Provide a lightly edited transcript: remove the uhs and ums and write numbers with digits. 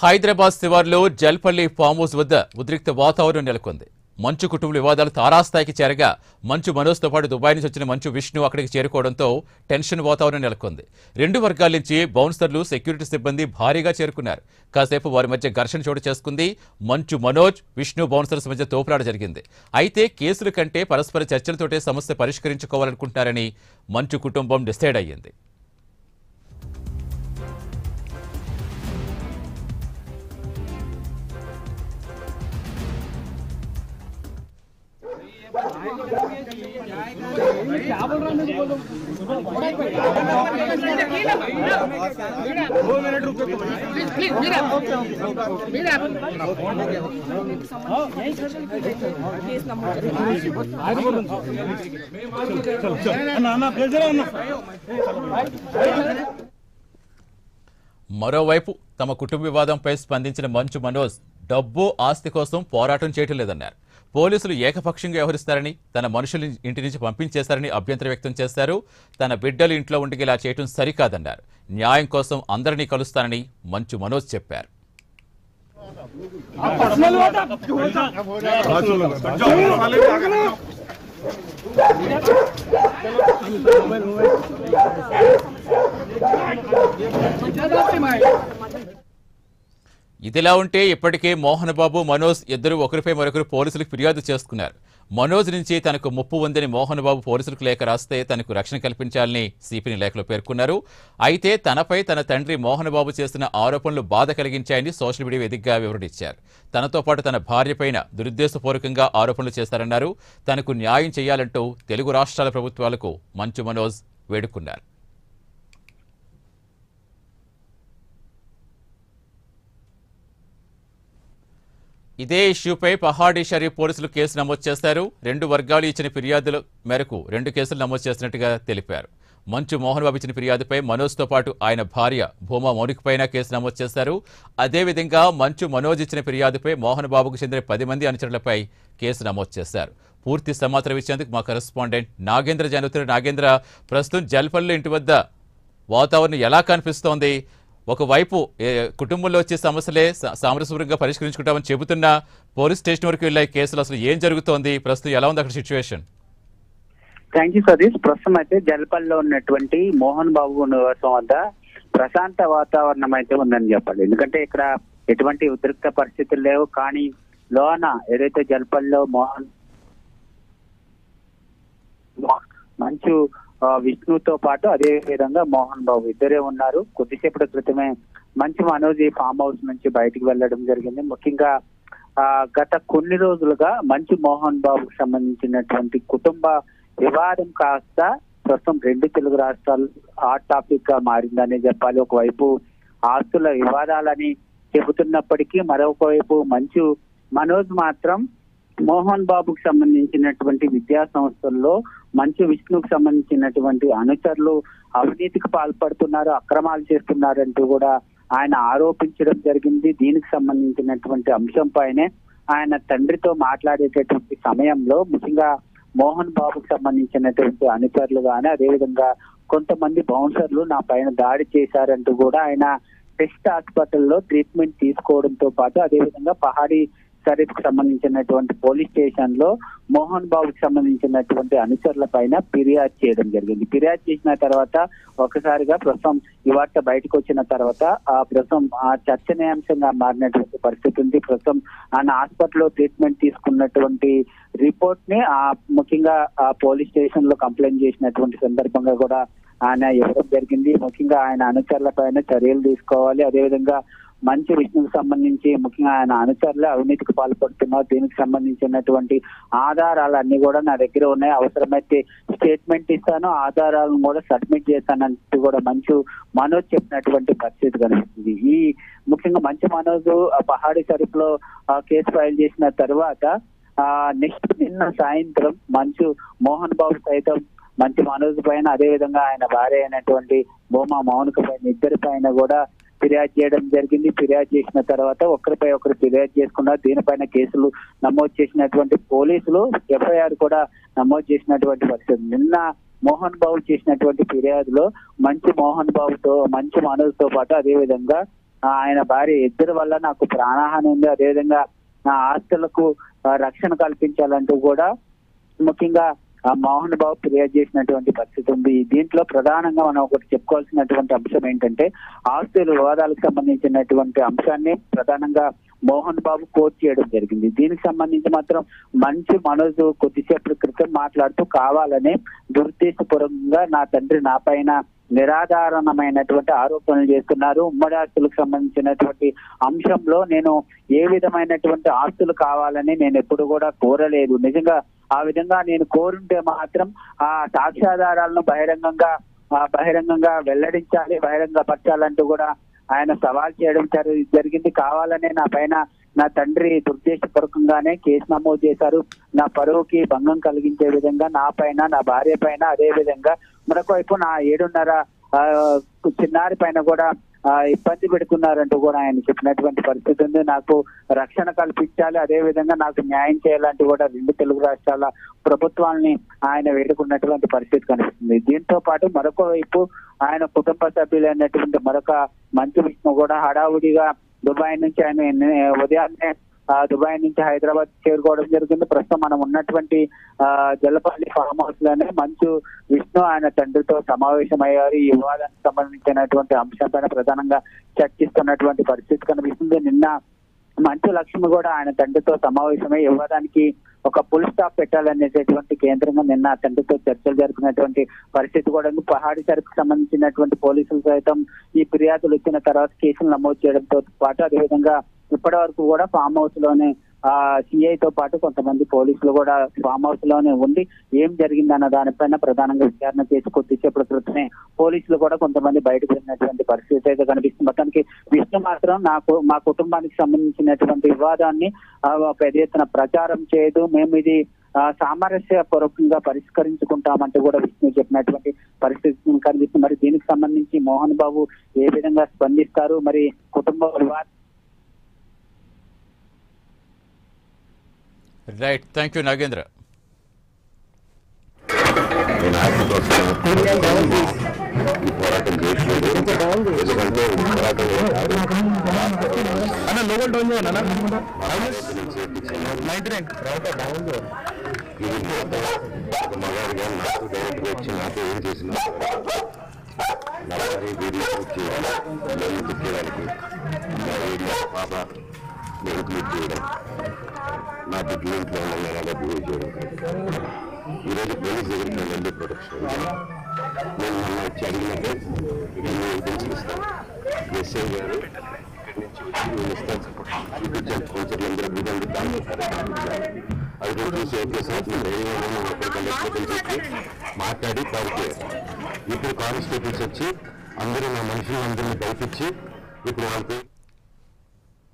Hyderabad శివార్లో Jalpally farm house వద్ద ఉద్రిక్త వాతావరణం నెలకొంది. మంచు కుటుంబ వివాదాలు తారాస్థాయికి చేరగా మంచు మనోజ్తో పాటు దుబాయ్ నుంచి వచ్చిన మంచు విష్ణు అక్కడికి చేరుకోవడంతో టెన్షన్ వాతావరణం నెలకొంది. రెండు వర్గాల నుంచి బౌన్సర్లు, సెక్యూరిటీ సిబ్బంది భారీగా చేరుకున్నారు. కాసేపు వారి మధ్య ఘర్షణ చోటు చేసుకుంది. మంచు మనోజ్, విష్ణు బౌన్సర్స్ మధ్య తోపులాట జరిగింది. అయితే కేసుల కంటే పరస్పర చర్చలతోటే సమస్య పరిష్కరించుకోవాలనుకుంటున్నారని మంచు కుటుంబం డిసైడ్ అయ్యింది. మరోవైపు తమ కుటుంబ వివాదంపై స్పందించిన మంచు మనోజ్ డబ్బు, ఆస్తి కోసం పోరాటం చేయటం లేదన్నారు. పోలీసులు ఏకపక్షంగా వ్యవహరిస్తారని, తన మనుషులు ఇంటి నుంచి పంపించేశారని అభ్యంతరం వ్యక్తం చేశారు. తన బిడ్డలు ఇంట్లో ఉండి ఇలా చేయటం సరికాదన్నారు. న్యాయం కోసం అందరినీ కలుస్తానని మంచు మనోజ్ చెప్పారు. ఇదిలా ఉంటే ఇప్పటికే మోహన్ బాబు, మనోజ్ ఇద్దరు ఒకరిపై మరొకరు పోలీసులకు ఫిర్యాదు చేసుకున్నారు. మనోజ్ నుంచి తనకు ముప్పు ఉందని మోహన్ బాబు పోలీసులకు లేఖ రాస్తే తనకు రక్షణ కల్పించాలని సిపిని లేఖలో పేర్కొన్నారు. అయితే తనపై తన తండ్రి మోహన్ బాబు చేసిన ఆరోపణలు బాధ కలిగించాయని సోషల్ మీడియా వేదికగా వివరించారు. తనతో పాటు తన భార్యపైన దురుద్దేశపూర్వకంగా ఆరోపణలు చేశారన్నారు. తనకు న్యాయం చేయాలంటూ తెలుగు రాష్ట్రాల ప్రభుత్వాలకు మంచు మనోజ్ వేడుకున్నారు. ఇదే ఇష్యూపై పహాడీ షరీఫ్ పోలీసులు కేసు నమోదు చేశారు. రెండు వర్గాలు ఇచ్చిన ఫిర్యాదుల మేరకు 2 కేసులు నమోదు చేసినట్టుగా తెలిపారు. మంచు మోహన్ బాబు ఇచ్చిన ఫిర్యాదుపై మనోజ్తో పాటు ఆయన భార్య భూమా మౌనిక పైన కేసు నమోదు చేశారు. అదేవిధంగా మంచు మనోజ్ ఇచ్చిన ఫిర్యాదుపై మోహన్ బాబుకు చెందిన 10 మంది అనుచరులపై కేసు నమోదు చేశారు. పూర్తి సమాచారం ఇచ్చేందుకు మా కరెస్పాండెంట్ నాగేంద్ర జరుగుతున్న నాగేంద్ర, ప్రస్తుతం జల్పల్లి ఇంటి వద్ద వాతావరణం ఎలా కనిపిస్తోంది? ఒకవైపు కుటుంబంలో వచ్చే సమస్యలే సామరస్యంగా పరిష్కరించుకుంటామని చెబుతున్న పోలీస్ స్టేషన్ వరకు వెళ్ళే కేసులు అసలు ఏం జరుగుతోంది? ప్రస్తుతం ఎలా ఉంది అక్కడ సిచ్యువేషన్? Thank you Satish. ప్రస్తుతం అయితే జల్పల్లిలో ఉన్నటువంటి మోహన్ బాబు నివాసం వద్ద ప్రశాంత వాతావరణం అయితే ఉందని చెప్పాలి. ఎందుకంటే ఇక్కడ ఎటువంటి ఉద్రిక్త పరిస్థితులు లేవు. కానీ లోన ఏదైతే జల్పల్లిలో మంచు విష్ణుతో పాటు అదే విధంగా మోహన్ బాబు ఇద్దరే ఉన్నారు. కొద్దిసేపటి క్రితమే మంచు మనోజ్ ఫామ్ హౌస్ నుంచి బయటికి వెళ్ళడం జరిగింది. ముఖ్యంగా గత కొన్ని రోజులుగా మంచు మోహన్ బాబుకు సంబంధించినటువంటి కుటుంబ వివాదం కాస్త ప్రస్తుతం 2 తెలుగు రాష్ట్రాలు హాట్ టాపిక్ గా మారిందనే చెప్పాలి. ఒకవైపు ఆస్తుల వివాదాలని చెబుతున్నప్పటికీ మరొక వైపు మంచు మనోజ్ మాత్రం మోహన్ బాబుకు సంబంధించినటువంటి విద్యా సంస్థల్లో మంచు విష్ణుకు సంబంధించినటువంటి అనుచరులు అవినీతికి పాల్పడుతున్నారు, అక్రమాలు చేస్తున్నారంటూ కూడా ఆయన ఆరోపించడం జరిగింది. దీనికి సంబంధించినటువంటి అంశంపైనే ఆయన తండ్రితో మాట్లాడేటటువంటి సమయంలో ముఖ్యంగా మోహన్ బాబుకు సంబంధించినటువంటి అనుచరులు కానీ అదేవిధంగా కొంతమంది బౌన్సర్లు నా పైన దాడి చేశారంటూ కూడా ఆయన టెస్ట్ హాస్పిటల్లో ట్రీట్మెంట్ తీసుకోవడంతో పాటు అదేవిధంగా పహాడీ షరీఫ్ కు సంబంధించినటువంటి పోలీస్ స్టేషన్ లో మోహన్ బాబుకి సంబంధించినటువంటి అనుచరుల పైన ఫిర్యాదు చేయడం జరిగింది. ఫిర్యాదు చేసిన తర్వాత ఒకసారిగా ప్రస్తుతం ఈ వార్త బయటకు వచ్చిన తర్వాత ప్రస్తుతం చర్చనీయాంశంగా మారినటువంటి పరిస్థితి ఉంది. ప్రస్తుతం ఆయన హాస్పిటల్లో ట్రీట్మెంట్ తీసుకున్నటువంటి రిపోర్ట్ ని ముఖ్యంగా పోలీస్ స్టేషన్ లో కంప్లైంట్ చేసినటువంటి సందర్భంగా కూడా ఆయన ఇవ్వడం జరిగింది. ముఖ్యంగా ఆయన అనుచరుల పైన చర్యలు తీసుకోవాలి. అదేవిధంగా మంచు విష్ణుకు సంబంధించి ముఖ్యంగా ఆయన అనుచరులు అవినీతికి పాల్పడుతున్నారు. దీనికి సంబంధించినటువంటి ఆధారాలన్నీ కూడా నా దగ్గర ఉన్నాయి. అవసరమైతే స్టేట్మెంట్ ఇస్తాను, ఆధారాలను కూడా సబ్మిట్ చేస్తానంటూ కూడా మంచు మనోజ్ చెప్పినటువంటి పరిస్థితి కనిపిస్తుంది. ఈ ముఖ్యంగా మంచు మనోజ్ పహాడీ షరీఫ్ లో కేసు ఫైల్ చేసిన తర్వాత నెక్స్ట్ నిన్న సాయంత్రం మంచు మోహన్ బాబు సైతం మంచు మనోజ్ పైన అదేవిధంగా ఆయన భార్య అయినటువంటి భూమా మౌనిక పైన ఇద్దరి పైన కూడా ఫిర్యాదు చేయడం జరిగింది. ఫిర్యాదు చేసిన తర్వాత ఒకరిపై ఒకరు ఫిర్యాదు చేసుకున్నారు. దీనిపైన కేసులు నమోదు చేసినటువంటి పోలీసులు ఎఫ్ఐఆర్ కూడా నమోదు చేసినటువంటి పరిస్థితి. నిన్న మోహన్ బాబు చేసినటువంటి ఫిర్యాదులో మంచు మనోజ్ తో పాటు అదే విధంగా ఆయన భార్య ఇద్దరి వల్ల నాకు ప్రాణహాని ఉంది, అదేవిధంగా నా ఆస్తులకు రక్షణ కల్పించాలంటూ కూడా ముఖ్యంగా మోహన్ బాబు ఫిర్యాదు చేసినటువంటి పరిస్థితి ఉంది. దీంట్లో ప్రధానంగా మనం ఒకటి చెప్పుకోవాల్సినటువంటి అంశం ఏంటంటే ఆస్తుల వివాదాలకు సంబంధించినటువంటి అంశాన్ని ప్రధానంగా మోహన్ బాబు కోర్టు చేయడం జరిగింది. దీనికి సంబంధించి మాత్రం మంచి మనోజ్ కొద్దిసేపటి క్రితం మాట్లాడుతూ కావాలని దురుద్దేశపూర్వకంగా నా తండ్రి నా పైన నిరాధారణమైనటువంటి ఆరోపణలు చేస్తున్నారు. ఉమ్మడి ఆస్తులకు సంబంధించినటువంటి అంశంలో నేను ఏ విధమైనటువంటి ఆస్తులు కావాలని నేను ఎప్పుడు కూడా కోరలేదు. నిజంగా ఆ విధంగా నేను కోరుంటే మాత్రం ఆ సాక్ష్యాధారాలను బహిరంగంగా వెల్లడించాలి, బహిరంగపరచాలంటూ కూడా ఆయన సవాల్ చేయడం జరిగింది. కావాలనే నా పైన నా తండ్రి దుర్దేశపూర్వకంగానే కేసు నమోదు చేశారు. నా పరువుకి భంగం కలిగించే విధంగా నా పైన, నా భార్య పైన, అదే విధంగా మరొక వైపు నా 7.5 చిన్నారి పైన కూడా ఇబ్బంది పెడుతున్నారంటూ కూడా ఆయన చెప్పినటువంటి పరిస్థితి ఉంది. నాకు రక్షణ కల్పించాలి, అదే విధంగా నాకు న్యాయం చేయాలంటూ కూడా 2 తెలుగు రాష్ట్రాల ప్రభుత్వాలని ఆయన వేడుకున్నటువంటి పరిస్థితి కనిపిస్తుంది. దీంతో పాటు మరొక వైపు ఆయన కుటుంబ సభ్యులైనటువంటి మరొక మంచు విష్ణు కూడా హడావుడిగా దుబాయ్ నుంచి ఆయన ఉదయాన్నే దుబాయ్ నుంచి హైదరాబాద్ చేరుకోవడం జరిగింది. ప్రస్తుతం మనం ఉన్నటువంటి జలపల్లి ఫామ్ హౌస్ లోనే మంచు విష్ణు ఆయన తండ్రితో సమావేశమయ్యారు. ఈ వివాదానికి సంబంధించినటువంటి అంశంపైన ప్రధానంగా చర్చిస్తున్నటువంటి పరిస్థితి కనిపిస్తుంది. నిన్న మంచు లక్ష్మి కూడా ఆయన తండ్రితో సమావేశమై వివాదానికి ఒక ఫుల్ స్టాప్ పెట్టాలనేటటువంటి కేంద్రంగా నిన్న తండ్రితో చర్చలు జరిపినటువంటి పరిస్థితి కూడా ఉంది. పహాడీ సరుకు సంబంధించినటువంటి పోలీసులు సైతం ఈ ఫిర్యాదులు వచ్చిన తర్వాత కేసులు నమోదు చేయడంతో పాటు అదేవిధంగా ఇప్పటి వరకు కూడా ఫామ్ హౌస్ లోనే సిఐతో పాటు కొంతమంది పోలీసులు కూడా ఫామ్ హౌస్ లోనే ఉండి ఏం జరిగిందన్న దానిపైన ప్రధానంగా విచారణ చేసి కొద్దిసేపటి క్రితమే పోలీసులు కూడా కొంతమంది బయటకు వెళ్ళినటువంటి పరిస్థితి అయితే కనిపిస్తుంది. మొత్తానికి విష్ణు మాత్రం మా కుటుంబానికి సంబంధించినటువంటి వివాదాన్ని పెద్ద ఎత్తున ప్రచారం చేయదు, మేము ఇది సామరస్యపూర్వకంగా పరిష్కరించుకుంటామంటూ కూడా విష్ణు చెప్పినటువంటి పరిస్థితి కనిపిస్తుంది. మరి దీనికి సంబంధించి మోహన్ బాబు ఏ విధంగా స్పందిస్తారు, మరి కుటుంబ వివాదం. Right, thank you Nagendra. నా బిడ్డలు ఇంట్లో ఉన్నారా బిహేవ్ చేయడం. ఈరోజు పోలీస్ దగ్గరికి వెళ్ళి ప్రొటెక్షన్ నేను మొన్న వచ్చి అడిగినట్టు నేను ఎవిడెన్స్ ఇస్తాను. ఎస్ఐ గారు ఇక్కడి నుంచి వచ్చి నేను ఇస్తాను చూపించాను. కౌన్సిలర్ అందరూ విధంగా దాన్ని అది కూడా చూసి ఓకే సార్ నేను ఎక్కడికి చెప్పి మాట్లాడి పారిపోయారు. ఇప్పుడు కానిస్టేబుల్స్ వచ్చి అందరూ నా మనుషులందరినీ కల్పించి ఇప్పుడు వాళ్ళకి